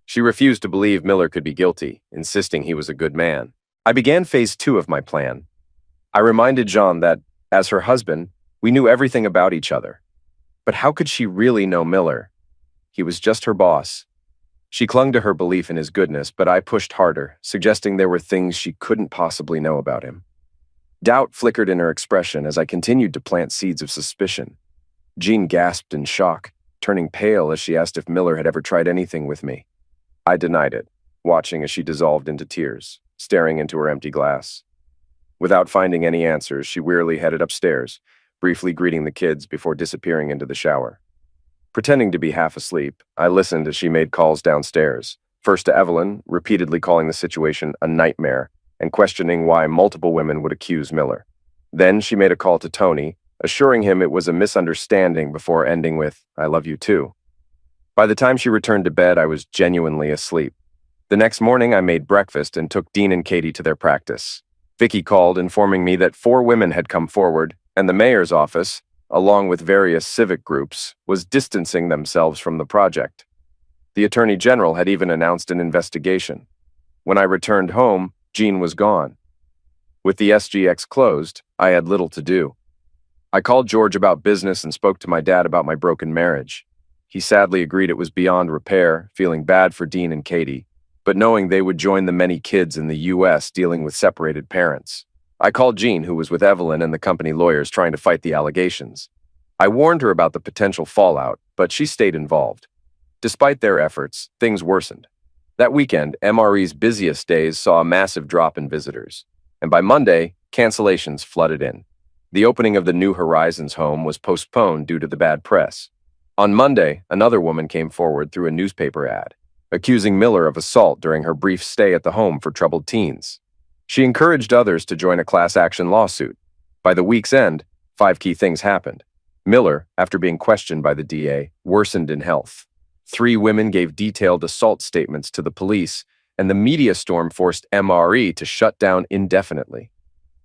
She refused to believe Miller could be guilty, insisting he was a good man. I began phase 2 of my plan. I reminded Jean that, as her husband, we knew everything about each other. But how could she really know Miller? He was just her boss. She clung to her belief in his goodness, but I pushed harder, suggesting there were things she couldn't possibly know about him. Doubt flickered in her expression as I continued to plant seeds of suspicion. Jean gasped in shock, turning pale as she asked if Miller had ever tried anything with me. I denied it, watching as she dissolved into tears, staring into her empty glass. Without finding any answers, she wearily headed upstairs, briefly greeting the kids before disappearing into the shower. Pretending to be half asleep, I listened as she made calls downstairs, first to Evelyn, repeatedly calling the situation a nightmare and questioning why multiple women would accuse Miller. Then she made a call to Tony, assuring him it was a misunderstanding before ending with, "I love you too." By the time she returned to bed, I was genuinely asleep. The next morning, I made breakfast and took Dean and Katie to their practice. Vicky called, informing me that 4 women had come forward, and the mayor's office, along with various civic groups, was distancing themselves from the project. The Attorney General had even announced an investigation. When I returned home, Jean was gone. With the SGX closed, I had little to do. I called George about business and spoke to my dad about my broken marriage. He sadly agreed it was beyond repair, feeling bad for Dean and Katie, but knowing they would join the many kids in the U.S. dealing with separated parents. I called Jean, who was with Evelyn and the company lawyers trying to fight the allegations. I warned her about the potential fallout, but she stayed involved. Despite their efforts, things worsened. That weekend, MRE's busiest days saw a massive drop in visitors, and by Monday, cancellations flooded in. The opening of the New Horizons home was postponed due to the bad press. On Monday, another woman came forward through a newspaper ad, accusing Miller of assault during her brief stay at the home for troubled teens. She encouraged others to join a class action lawsuit. By the week's end, 5 key things happened. Miller, after being questioned by the DA, worsened in health. 3 women gave detailed assault statements to the police, and the media storm forced MRE to shut down indefinitely.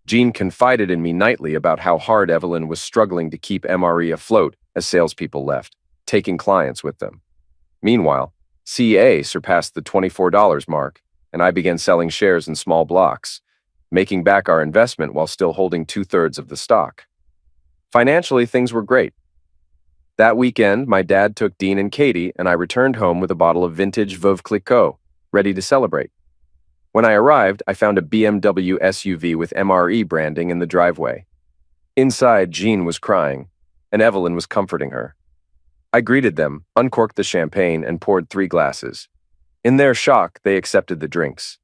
Jean confided in me nightly about how hard Evelyn was struggling to keep MRE afloat as salespeople left, taking clients with them. Meanwhile, CA surpassed the $24 mark, and I began selling shares in small blocks, making back our investment while still holding 2/3 of the stock. Financially, things were great. That weekend, my dad took Dean and Katie, and I returned home with a bottle of vintage Veuve Clicquot, ready to celebrate. When I arrived, I found a BMW SUV with MRE branding in the driveway. Inside, Jean was crying, and Evelyn was comforting her. I greeted them, uncorked the champagne, and poured 3 glasses. In their shock, they accepted the drinks.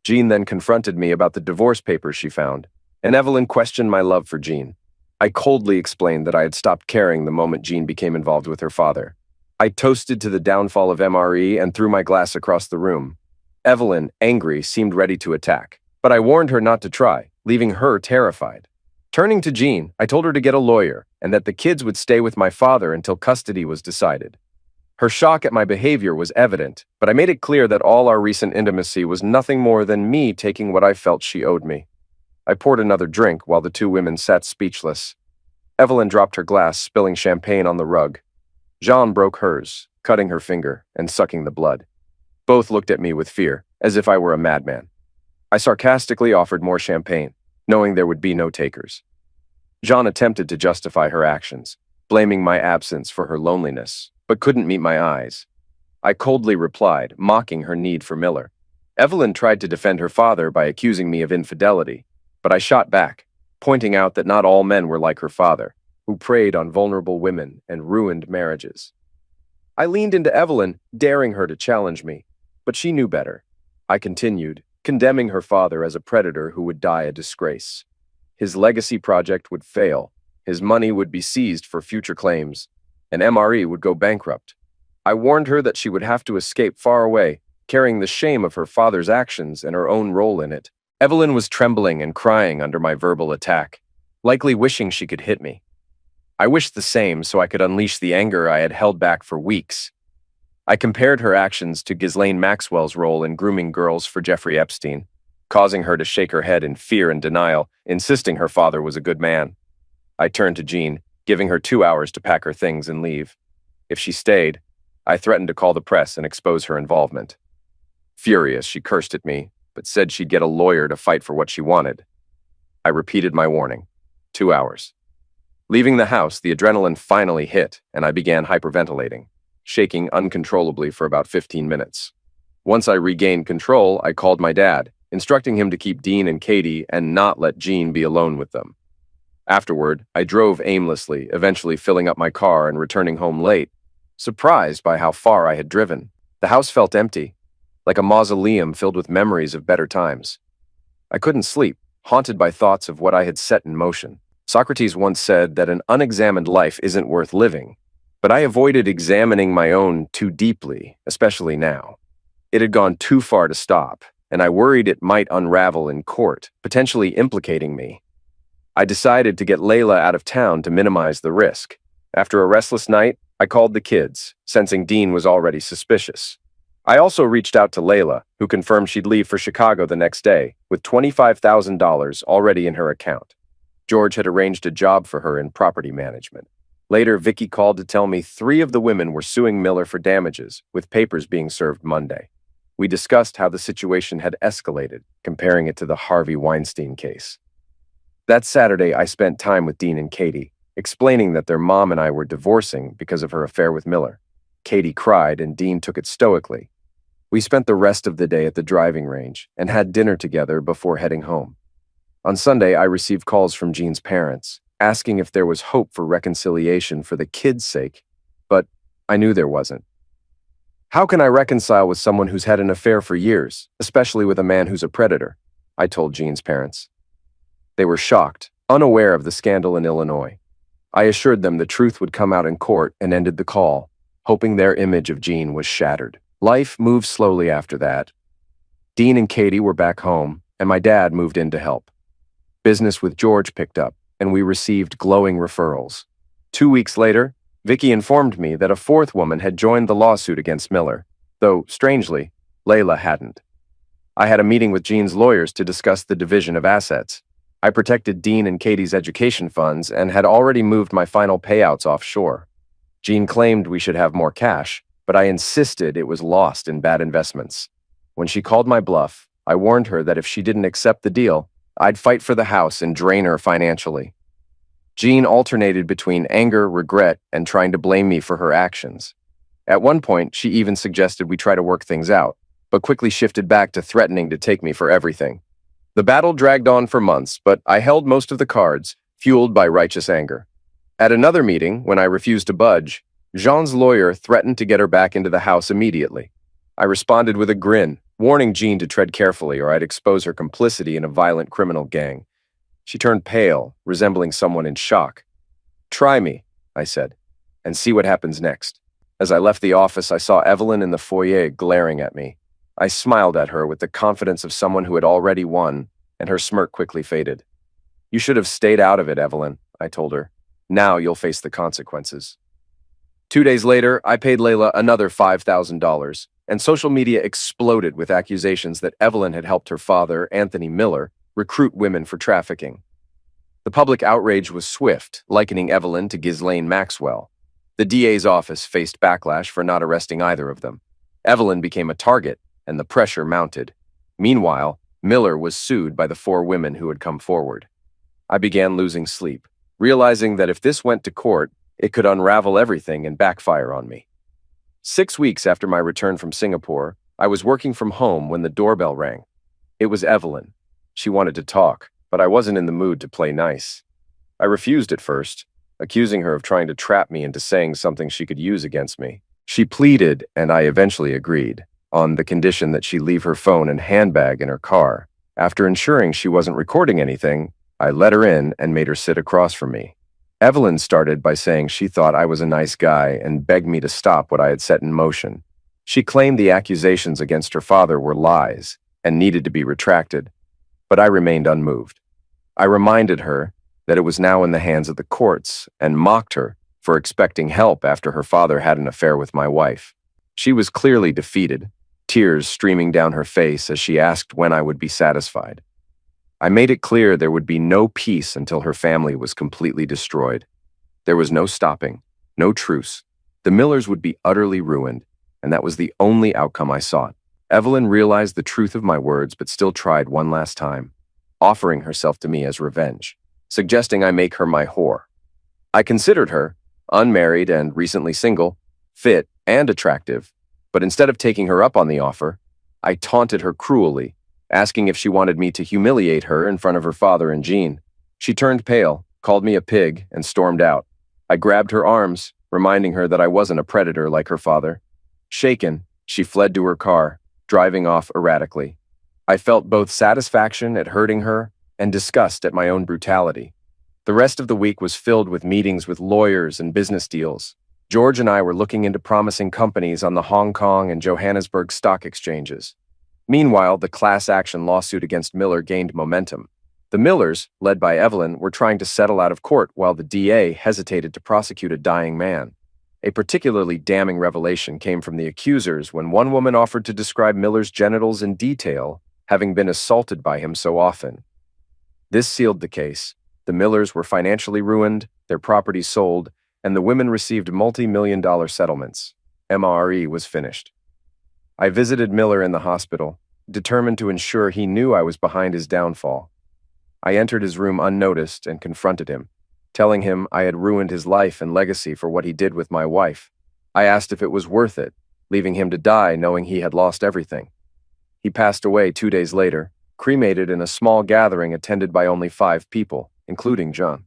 Jean then confronted me about the divorce papers she found, and Evelyn questioned my love for Jean. I coldly explained that I had stopped caring the moment Jean became involved with her father. I toasted to the downfall of MRE and threw my glass across the room. Evelyn, angry, seemed ready to attack, but I warned her not to try, leaving her terrified. Turning to Jean, I told her to get a lawyer and that the kids would stay with my father until custody was decided. Her shock at my behavior was evident, but I made it clear that all our recent intimacy was nothing more than me taking what I felt she owed me. I poured another drink while the two women sat speechless. Evelyn dropped her glass, spilling champagne on the rug. Jean broke hers, cutting her finger and sucking the blood. Both looked at me with fear, as if I were a madman. I sarcastically offered more champagne, knowing there would be no takers. Jean attempted to justify her actions, blaming my absence for her loneliness, but couldn't meet my eyes. I coldly replied, mocking her need for Miller. Evelyn tried to defend her father by accusing me of infidelity, but I shot back, pointing out that not all men were like her father, who preyed on vulnerable women and ruined marriages. I leaned into Evelyn, daring her to challenge me, but she knew better. I continued, condemning her father as a predator who would die a disgrace. His legacy project would fail, his money would be seized for future claims, and MRE would go bankrupt. I warned her that she would have to escape far away, carrying the shame of her father's actions and her own role in it. Evelyn was trembling and crying under my verbal attack, likely wishing she could hit me. I wished the same so I could unleash the anger I had held back for weeks. I compared her actions to Ghislaine Maxwell's role in grooming girls for Jeffrey Epstein, causing her to shake her head in fear and denial, insisting her father was a good man. I turned to Jean, giving her 2 hours to pack her things and leave. If she stayed, I threatened to call the press and expose her involvement. Furious, she cursed at me, but said she'd get a lawyer to fight for what she wanted. I repeated my warning. 2 hours. Leaving the house, the adrenaline finally hit, and I began hyperventilating, shaking uncontrollably for about 15 minutes. Once I regained control, I called my dad, instructing him to keep Dean and Katie and not let Jean be alone with them. Afterward, I drove aimlessly, eventually filling up my car and returning home late, surprised by how far I had driven. The house felt empty, like a mausoleum filled with memories of better times. I couldn't sleep, haunted by thoughts of what I had set in motion. Socrates once said that an unexamined life isn't worth living, but I avoided examining my own too deeply, especially now. It had gone too far to stop, and I worried it might unravel in court, potentially implicating me. I decided to get Layla out of town to minimize the risk. After a restless night, I called the kids, sensing Dean was already suspicious. I also reached out to Layla, who confirmed she'd leave for Chicago the next day, with $25,000 already in her account. George had arranged a job for her in property management. Later, Vicky called to tell me 3 of the women were suing Miller for damages, with papers being served Monday. We discussed how the situation had escalated, comparing it to the Harvey Weinstein case. That Saturday, I spent time with Dean and Katie, explaining that their mom and I were divorcing because of her affair with Miller. Katie cried, and Dean took it stoically. We spent the rest of the day at the driving range and had dinner together before heading home. On Sunday, I received calls from Jean's parents, asking if there was hope for reconciliation for the kids' sake, but I knew there wasn't. How can I reconcile with someone who's had an affair for years, especially with a man who's a predator? I told Jean's parents. They were shocked, unaware of the scandal in Illinois. I assured them the truth would come out in court and ended the call, hoping their image of Jean was shattered. Life moved slowly after that. Dean and Katie were back home, and my dad moved in to help. Business with George picked up, and we received glowing referrals. 2 weeks later, Vicky informed me that a 4th woman had joined the lawsuit against Miller, though, strangely, Layla hadn't. I had a meeting with Jean's lawyers to discuss the division of assets. I protected Dean and Katie's education funds and had already moved my final payouts offshore. Jean claimed we should have more cash, but I insisted it was lost in bad investments. When she called my bluff, I warned her that if she didn't accept the deal, I'd fight for the house and drain her financially. Jean alternated between anger, regret, and trying to blame me for her actions. At one point, she even suggested we try to work things out, but quickly shifted back to threatening to take me for everything. The battle dragged on for months, but I held most of the cards, fueled by righteous anger. At another meeting, when I refused to budge, Jean's lawyer threatened to get her back into the house immediately. I responded with a grin, warning Jean to tread carefully or I'd expose her complicity in a violent criminal gang. She turned pale, resembling someone in shock. "Try me," I said, "and see what happens next." As I left the office, I saw Evelyn in the foyer glaring at me. I smiled at her with the confidence of someone who had already won, and her smirk quickly faded. "You should have stayed out of it, Evelyn," I told her. "Now you'll face the consequences." 2 days later, I paid Layla another $5,000, and social media exploded with accusations that Evelyn had helped her father, Anthony Miller, recruit women for trafficking. The public outrage was swift, likening Evelyn to Ghislaine Maxwell. The DA's office faced backlash for not arresting either of them. Evelyn became a target, and the pressure mounted. Meanwhile, Miller was sued by the 4 women who had come forward. I began losing sleep, realizing that if this went to court, it could unravel everything and backfire on me. 6 weeks after my return from Singapore, I was working from home when the doorbell rang. It was Evelyn. She wanted to talk, but I wasn't in the mood to play nice. I refused at first, accusing her of trying to trap me into saying something she could use against me. She pleaded, and I eventually agreed, on the condition that she leave her phone and handbag in her car. After ensuring she wasn't recording anything, I let her in and made her sit across from me. Evelyn started by saying she thought I was a nice guy and begged me to stop what I had set in motion. She claimed the accusations against her father were lies and needed to be retracted, but I remained unmoved. I reminded her that it was now in the hands of the courts and mocked her for expecting help after her father had an affair with my wife. She was clearly defeated, tears streaming down her face as she asked when I would be satisfied. I made it clear there would be no peace until her family was completely destroyed. There was no stopping, no truce. The Millers would be utterly ruined, and that was the only outcome I sought. Evelyn realized the truth of my words but still tried one last time, offering herself to me as revenge, suggesting I make her my whore. I considered her, unmarried and recently single, fit and attractive, but instead of taking her up on the offer, I taunted her cruelly, asking if she wanted me to humiliate her in front of her father and Jean. She turned pale, called me a pig, and stormed out. I grabbed her arms, reminding her that I wasn't a predator like her father. Shaken, she fled to her car, driving off erratically. I felt both satisfaction at hurting her and disgust at my own brutality. The rest of the week was filled with meetings with lawyers and business deals. George and I were looking into promising companies on the Hong Kong and Johannesburg stock exchanges. Meanwhile, the class action lawsuit against Miller gained momentum. The Millers, led by Evelyn, were trying to settle out of court while the DA hesitated to prosecute a dying man. A particularly damning revelation came from the accusers when one woman offered to describe Miller's genitals in detail, having been assaulted by him so often. This sealed the case. The Millers were financially ruined, their property sold, and the women received multi-million-dollar settlements. MRE was finished. I visited Miller in the hospital, determined to ensure he knew I was behind his downfall. I entered his room unnoticed and confronted him, telling him I had ruined his life and legacy for what he did with my wife. I asked if it was worth it, leaving him to die knowing he had lost everything. He passed away 2 days later, cremated in a small gathering attended by only 5 people, including Jean.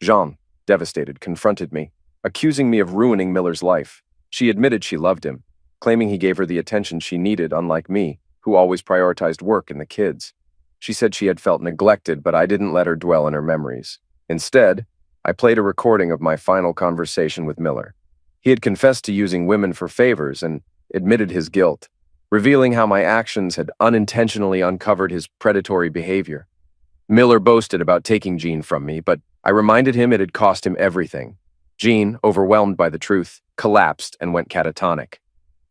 Jean, devastated, confronted me, accusing me of ruining Miller's life. She admitted she loved him, claiming he gave her the attention she needed, unlike me, who always prioritized work and the kids. She said she had felt neglected, but I didn't let her dwell in her memories. Instead, I played a recording of my final conversation with Miller. He had confessed to using women for favors and admitted his guilt, revealing how my actions had unintentionally uncovered his predatory behavior. Miller boasted about taking Jean from me, but I reminded him it had cost him everything. Jean, overwhelmed by the truth, collapsed and went catatonic.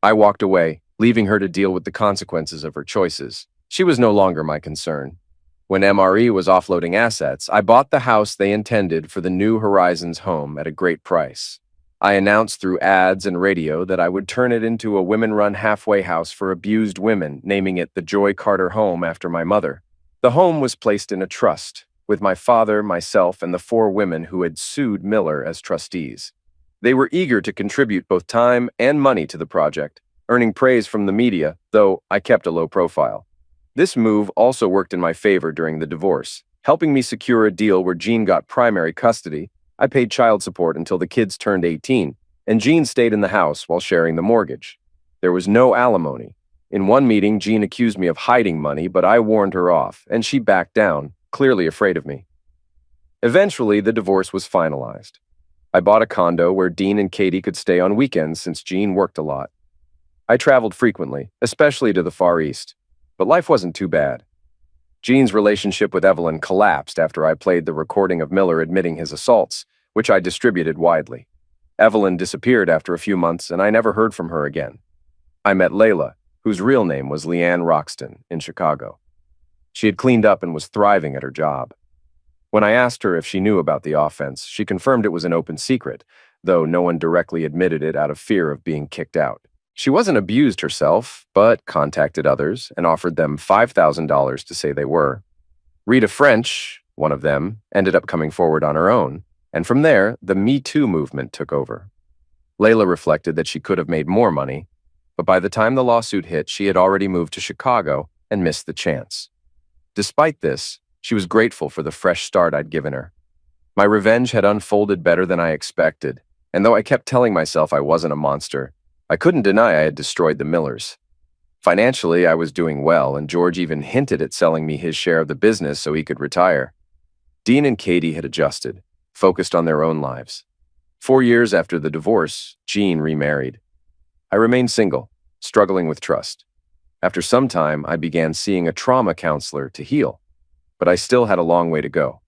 I walked away, leaving her to deal with the consequences of her choices. She was no longer my concern. When MRE was offloading assets, I bought the house they intended for the New Horizons home at a great price. I announced through ads and radio that I would turn it into a women-run halfway house for abused women, naming it the Joy Carter Home after my mother. The home was placed in a trust, with my father, myself, and the 4 women who had sued Miller as trustees. They were eager to contribute both time and money to the project, earning praise from the media, though I kept a low profile. This move also worked in my favor during the divorce, helping me secure a deal where Jean got primary custody. I paid child support until the kids turned 18, and Jean stayed in the house while sharing the mortgage. There was no alimony. In one meeting, Jean accused me of hiding money, but I warned her off, and she backed down, clearly afraid of me. Eventually, the divorce was finalized. I bought a condo where Dean and Katie could stay on weekends since Jean worked a lot. I traveled frequently, especially to the Far East, but life wasn't too bad. Jean's relationship with Evelyn collapsed after I played the recording of Miller admitting his assaults, which I distributed widely. Evelyn disappeared after a few months, and I never heard from her again. I met Layla, whose real name was Leanne Roxton, in Chicago. She had cleaned up and was thriving at her job. When I asked her if she knew about the offense, she confirmed it was an open secret, though no one directly admitted it out of fear of being kicked out. She wasn't abused herself, but contacted others and offered them $5,000 to say they were. Rita French, one of them, ended up coming forward on her own, and from there, the Me Too movement took over. Layla reflected that she could have made more money, but by the time the lawsuit hit, she had already moved to Chicago and missed the chance. Despite this, she was grateful for the fresh start I'd given her. My revenge had unfolded better than I expected, and though I kept telling myself I wasn't a monster, I couldn't deny I had destroyed the Millers. Financially, I was doing well, and George even hinted at selling me his share of the business so he could retire. Dean and Katie had adjusted, focused on their own lives. 4 years after the divorce, Jean remarried. I remained single, struggling with trust. After some time, I began seeing a trauma counselor to heal, but I still had a long way to go.